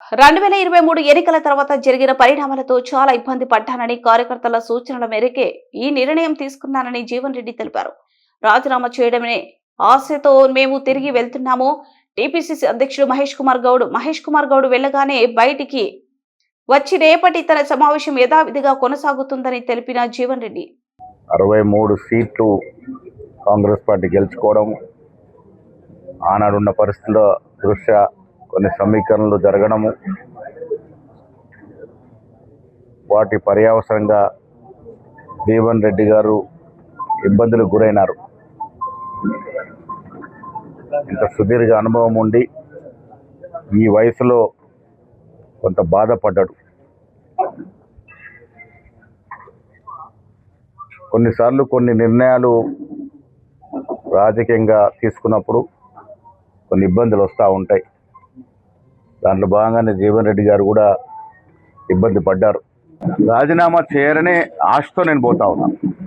2023 ఎన్నికల తర్వాత జరిగిన పరిణామాలతో చాలా ఇబ్బంది పడ్డానని కార్యకర్తల సూచనల మేరకే ఈ నిర్ణయం తీసుకున్నానని జీవన్ రెడ్డి తెలిపారు. రాజీనామా చేయడమే ఆశతో మేము తిరిగి వెళ్తున్నాము. టీపీసీసీ అధ్యక్షుడు మహేష్ కుమార్ గౌడ్ వెళ్లగానే బయటికి వచ్చి రేపటి తన సమావేశం యథావిధిగా కొనసాగుతుందని తెలిపిన జీవన్ రెడ్డి 63 సీట్లు కాంగ్రెస్ పార్టీ గెలుచుకోవడం, ఆనాడున్న పరిస్థితుల దృష్ట్యా కొన్ని సమీకరణలు జరగడము, వాటి పర్యవసరంగా జీవన్ రెడ్డి గారు ఇబ్బందులకు గురైనారు. ఇంత సుదీర్ఘ అనుభవం ఉండి ఈ వయసులో కొంత బాధపడ్డాడు. కొన్నిసార్లు కొన్ని నిర్ణయాలు రాజకీయంగా తీసుకున్నప్పుడు కొన్ని ఇబ్బందులు వస్తూ ఉంటాయి. దాంట్లో భాగంగానే జీవన్ రెడ్డి గారు కూడా ఇబ్బంది పడ్డారు. రాజీనామా చేయరనే ఆశతో నేను పోతా ఉన్నాను.